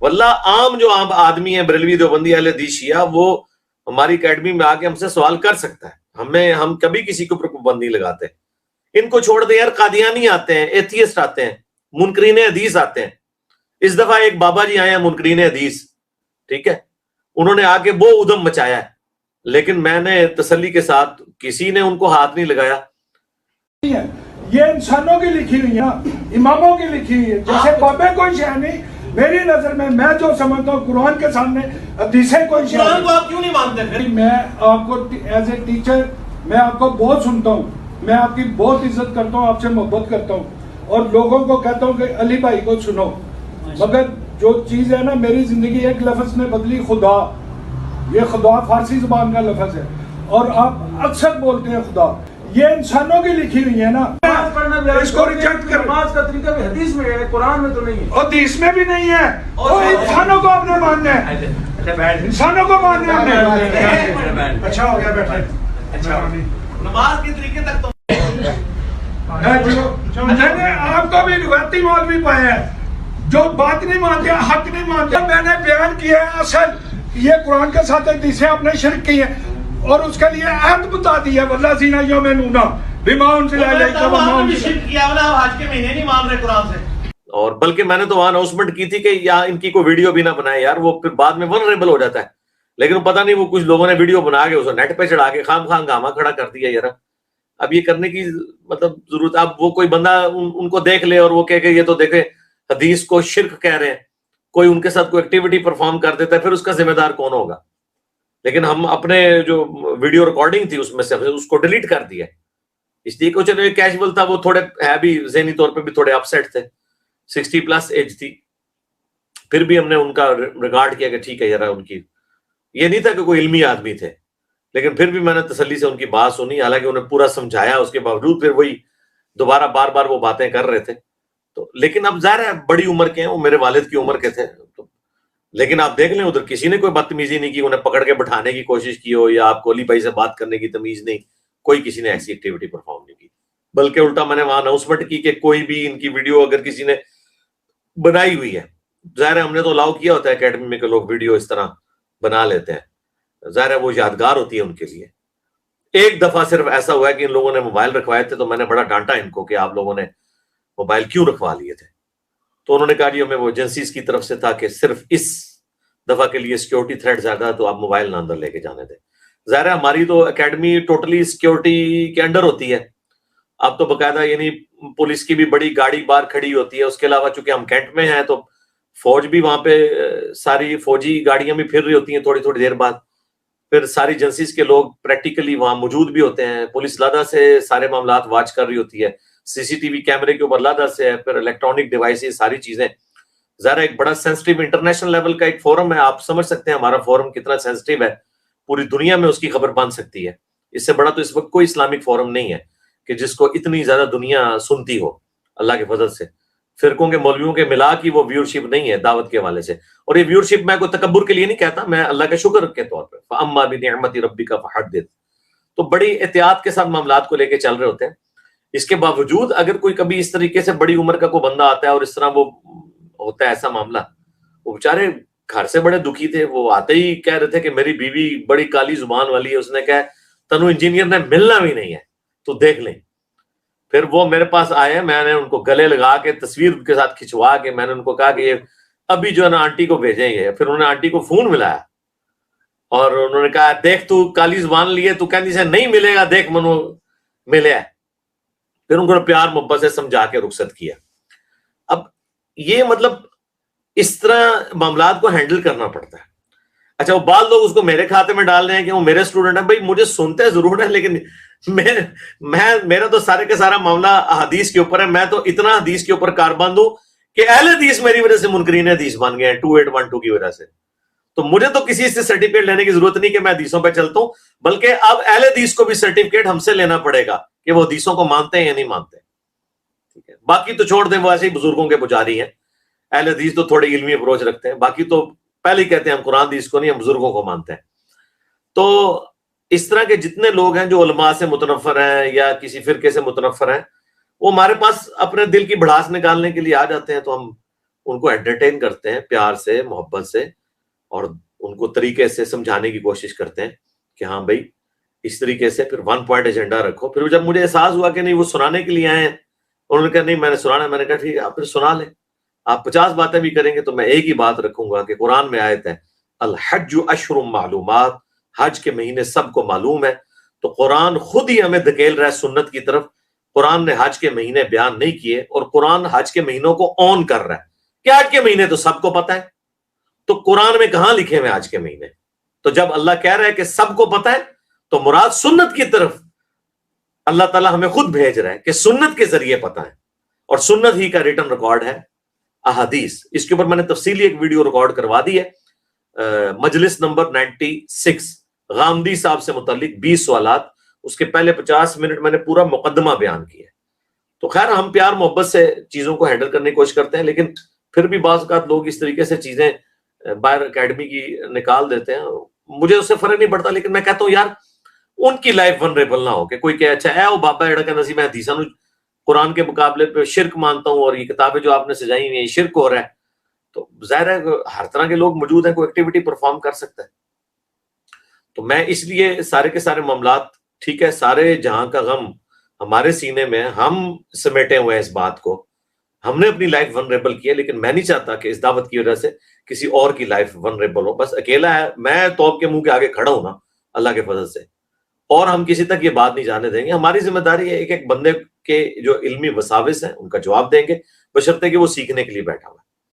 واللہ عام جو عام آدمی ہے بریلوی دیوبندی اہل حدیث شیعہ وہ ہماری اکیڈمی میں آ کے ہم سے سوال کر سکتا ہے، ہم کبھی کسی کے اوپر پابندی نہیں لگاتے. ان کو چھوڑ دیں یار، قادیانی آتے ہیں، ایتھیسٹ آتے ہیں، منکرین حدیث آتے ہیں. اس دفعہ ایک بابا جی آئے ہیں منکرین حدیث، ٹھیک ہے، انہوں نے آ کے وہ ادم مچایا ہے، لیکن میں نے تسلی کے ساتھ کسی نے ان کو ہاتھ نہیں لگایا. یہ انسانوں کی لکھی ہوئی ہے، اماموں کی لکھی ہوئی ہے. جیسے بابے کوئی شے نہیں، میری نظر میں جو سمجھتا ہوں قرآن کے سامنے حدیثیں کوئی شے نہیں. قرآن کو آپ کیوں نہیں مانتے پھر؟ میں آپ کو ایز اے ٹیچر میں آپ کو بہت سنتا ہوں، میں آپ کی بہت عزت کرتا ہوں، آپ سے محبت کرتا ہوں، اور لوگوں کو کہتا ہوں کہ علی بھائی کو سنو. مگر جو چیز ہے نا، میری زندگی ایک لفظ نے بدلی، خدا. یہ خدا فارسی زبان کا لفظ ہے، اور آپ اکثر بولتے ہیں خدا. یہ انسانوں کی لکھی ہوئی ہے نا، اس کو ریجیکٹ کر. نماز کا طریقہ بھی حدیث میں ہے، قرآن میں تو نہیں ہے، اور حدیث میں بھی نہیں ہے. اور انسانوں کو آپ نے ماننا ہے، انسانوں کو ماننا ہے. اچھا ہو گیا بیٹھے. نماز کے طریقے تک تو میں نے آپ کو بھی روایتی مولوی پایا ہے جو بات نہیں مانتے، حق نہیں مانتے. میں نے بیان کیا ہے اصل یہ قرآن کے ساتھ حدیثیں آپ نے شرک کی ہیں، اور اس کے لیے عہد بتا دیا والذین یؤمنون بما انزل الیک وما انزل. آج کے مہینے نہیں مان رہے قرآن سے. اور بلکہ میں نے تو وہاں اناؤنسمنٹ کی تھی کہ یا ان کی کوئی ویڈیو بھی نہ بنائے یار، وہ پھر بعد میں ولنریبل ہو جاتا ہے. لیکن پتہ نہیں وہ کچھ لوگوں نے ویڈیو بنا کے اسے نیٹ پہ چڑھا کے خام خام گاما کھڑا کر دیا. یار اب یہ کرنے کی مطلب ضرورت، اب وہ کوئی بندہ ان کو دیکھ لے اور وہ کہے کہ یہ تو دیکھے حدیث کو شرک کہہ رہے ہیں، کوئی ان کے ساتھ کوئی ایکٹیویٹی پرفارم کر دیتا ہے، پھر اس کا ذمہ دار کون ہوگا؟ لیکن ہم اپنے جو ویڈیو ریکارڈنگ تھی اس میں سے اس کو ڈیلیٹ کر دیا، اس لیے کہ چلو یہ کیجول تھا، وہ تھوڑے ہے بھی ذہنی طور پہ بھی تھوڑے اپ سیٹ تھے، 60+ ایج تھی. پھر بھی ہم نے ان کا ریگارڈ کیا کہ ٹھیک ہے یار، ان کی یہ نہیں تھا کہ کوئی علمی آدمی تھے، لیکن پھر بھی میں نے تسلی سے ان کی بات سنی، حالانکہ انہیں پورا سمجھایا، اس کے باوجود پھر وہی دوبارہ بار بار وہ باتیں کر رہے تھے. تو لیکن اب ظاہر ہے بڑی عمر کے ہیں، وہ میرے والد کی عمر کے تھے. لیکن آپ دیکھ لیں ادھر کسی نے کوئی بدتمیزی نہیں کی، انہیں پکڑ کے بٹھانے کی کوشش کی ہو، یا آپ کو علی بھائی سے بات کرنے کی تمیز نہیں، کوئی کسی نے ایسی ایکٹیویٹی پرفارم نہیں کی. بلکہ الٹا میں نے وہاں اناؤنسمنٹ کی کہ کوئی بھی ان کی ویڈیو اگر کسی نے بنائی ہوئی ہے، ظاہر ہے ہم نے تو الاؤ کیا ہوتا ہے اکیڈمی میں کہ لوگ ویڈیو اس طرح بنا لیتے ہیں، ظاہر ہے وہ یادگار ہوتی ہے ان کے لیے. ایک دفعہ صرف ایسا ہوا ہے کہ ان لوگوں نے موبائل رکھوائے تھے، تو میں نے بڑا ڈانٹا ان کو کہ آپ لوگوں نے موبائل کیوں رکھوا لیے تھے. تو انہوں نے کہا جی ہمیں وہ ایجنسیز کی طرف سے تھا کہ صرف اس دفعہ کے لیے سیکیورٹی تھریٹ زیادہ ہے، تو آپ موبائل نہ اندر لے کے جانے دیں. ظاہر ہے ہماری تو اکیڈمی ٹوٹلی سیکیورٹی کے انڈر ہوتی ہے. اب تو باقاعدہ یعنی پولیس کی بھی بڑی گاڑی باہر کھڑی ہوتی ہے. اس کے علاوہ چونکہ ہم کینٹ میں ہیں تو فوج بھی وہاں پہ، ساری فوجی گاڑیاں بھی پھر رہی ہوتی ہیں تھوڑی تھوڑی دیر بعد. پھر ساری ایجنسیز کے لوگ پریکٹیکلی وہاں موجود بھی ہوتے ہیں. پولیس لادہ سے سارے معاملات واچ کر رہی ہوتی ہے، سی سی ٹی وی کیمرے کے اوپر لادہ سے ہے، پھر الیکٹرانک ڈیوائسز، ساری چیزیں. ظاہر ایک بڑا سینسٹیو انٹرنیشنل لیول کا ایک فورم ہے، آپ سمجھ سکتے ہیں ہمارا فورم کتنا سینسٹیو ہے، پوری دنیا میں اس کی خبر بن سکتی ہے. اس سے بڑا تو اس وقت کوئی اسلامک فورم نہیں ہے کہ جس کو اتنی زیادہ دنیا سنتی ہو اللہ کے فضل سے. فرقوں کے مولویوں کے ملا کی وہ ویورشپ نہیں ہے دعوت کے حوالے سے. اور یہ ویورشپ میں کوئی تکبر کے لیے نہیں کہتا، میں اللہ کے شکر کے طور پہ فَأَمَّا بِنِعْمَتِ رَبِّكَ فَحَدِّثْ. تو بڑی احتیاط کے ساتھ معاملات کو لے کے چل رہے ہوتے ہیں. اس کے باوجود اگر کوئی کبھی اس طریقے سے بڑی عمر کا کوئی بندہ آتا ہے اور اس طرح وہ ہوتا ہے ایسا معاملہ، وہ بیچارے گھر سے بڑے دکھی تھے. وہ آتے ہی کہہ رہے تھے کہ میری بیوی بڑی کالی زبان والی ہے، اس نے کہا تنو انجینئر نے ملنا بھی نہیں ہے تو دیکھ لیں. پھر وہ میرے پاس آئے، میں نے ان کو گلے لگا کے تصویر کے ساتھ کھنچوا کے میں نے ان کو کہا کہ یہ ابھی جو ہے نا آنٹی کو بھیجیں گے. پھر انہوں نے آنٹی کو فون ملایا اور انہوں نے کہا دیکھ تو کالی زبان لیے تو کہنی سے نہیں ملے گا، دیکھ منو ملے. پھر ان کو پیار محبت سے سمجھا کے رخصت کیا. اب یہ مطلب اس طرح معاملات کو ہینڈل کرنا پڑتا ہے. اچھا وہ بعض لوگ اس کو میرے کھاتے میں ڈال رہے ہیں کہ وہ میرے اسٹوڈنٹ ہیں. بھائی مجھے سنتے ضرور ہے، لیکن میرا تو سارے کا سارا معاملہ حدیث کے اوپر ہے. میں تو اتنا حدیث کے اوپر کاربند ہوں کہ اہل حدیث میری وجہ سے منکرین حدیث بن گئے ہیں 2812 کی وجہ سے. تو مجھے تو کسی سے سرٹیفکیٹ لینے کی ضرورت نہیں کہ میں حدیثوں پہ چلتا ہوں، بلکہ اب اہل حدیث کو بھی سرٹیفکیٹ ہم سے لینا پڑے گا کہ وہ حدیثوں کو مانتے ہیں یا نہیں مانتے. ٹھیک ہے، باقی تو چھوڑ دیں، وہ ایسے ہی بزرگوں کے پجاری ہیں. اہل حدیث تو تھوڑے علمی اپروچ رکھتے ہیں، باقی تو پہلے ہی کہتے ہیں ہم قرآن حدیث کو نہیں، ہم بزرگوں کو مانتے ہیں. تو اس طرح کے جتنے لوگ ہیں جو علماء سے متنفر ہیں یا کسی فرقے سے متنفر ہیں، وہ ہمارے پاس اپنے دل کی بھڑاس نکالنے کے لیے آ جاتے ہیں. تو ہم ان کو انٹرٹین کرتے ہیں پیار سے, محبت سے, اور ان کو طریقے سے سمجھانے کی کوشش کرتے ہیں کہ ہاں بھائی اس طریقے سے, پھر 1 پوائنٹ ایجنڈا رکھو. پھر جب مجھے احساس ہوا کہ نہیں وہ سنانے کے لیے آئے ہیں, انہوں نے کہا نہیں میں نے سنانا ہے, میں نے کہا ٹھیک ہے آپ پھر سنا لیں, آپ 50 باتیں بھی کریں گے تو میں ایک ہی بات رکھوں گا کہ قرآن میں آیت ہے الحج اشہر معلومات, حج کے مہینے سب کو معلوم ہے. تو قرآن خود ہی ہمیں دھکیل رہا ہے سنت کی طرف. قرآن نے حج کے مہینے بیان نہیں کیے, اور قرآن حج کے مہینوں کو آن کر رہا ہے کہ حج کے مہینے تو سب کو پتہ ہے. تو قرآن میں کہاں لکھے ہوئے حج کے مہینے؟ تو جب اللہ کہہ رہا ہے کہ سب کو پتہ ہے تو مراد سنت کی طرف اللہ تعالیٰ ہمیں خود بھیج رہا ہے کہ سنت کے ذریعے پتہ ہے, اور سنت ہی کا ریٹن ریکارڈ ہے احادیث. اس کے اوپر میں نے تفصیلی ایک ویڈیو ریکارڈ کروا دی ہے, مجلس نمبر 96 غامدی صاحب سے متعلق 20 سوالات. اس کے پہلے 50 منٹ میں نے پورا مقدمہ بیان کیا. تو خیر ہم پیار محبت سے چیزوں کو ہینڈل کرنے کی کوشش کرتے ہیں, لیکن پھر بھی بعض اوقات لوگ اس طریقے سے چیزیں باہر اکیڈمی کی نکال دیتے ہیں. مجھے اس سے فرق نہیں پڑتا, لیکن میں کہتا ہوں یار ان کی لائف ونریبل نہ ہو کہ کوئی کہ اچھا اے او بابا ایڑا کہ نسی میں حدیثاں نو قرآن کے مقابلے پہ شرک مانتا ہوں, اور یہ کتابیں جو آپ نے سجائی ہوئی ہیں یہ شرک ہو رہا ہے. تو ظاہر ہے ہر طرح کے لوگ موجود ہیں, کوئی ایکٹیویٹی پرفارم کر سکتا ہے. تو میں اس لیے سارے کے سارے معاملات ٹھیک ہے, سارے جہاں کا غم ہمارے سینے میں, ہم سمیٹے ہوئے ہیں اس بات کو, ہم نے اپنی لائف ونریبل کی ہے, لیکن میں نہیں چاہتا کہ اس دعوت کی وجہ سے کسی اور کی لائف ونریبل ہو. بس اکیلا ہے, میں توپ کے منہ کے آگے کھڑا ہوں نا اللہ کے فضل سے, اور ہم کسی تک یہ بات نہیں جانے دیں گے. ہماری ذمہ داری ہے ایک ایک بندے کے جو علمی وساوس ہیں ان کا جواب دیں گے, بشرطے کہ وہ سیکھنے کے لیے بیٹھا ہوا ہے.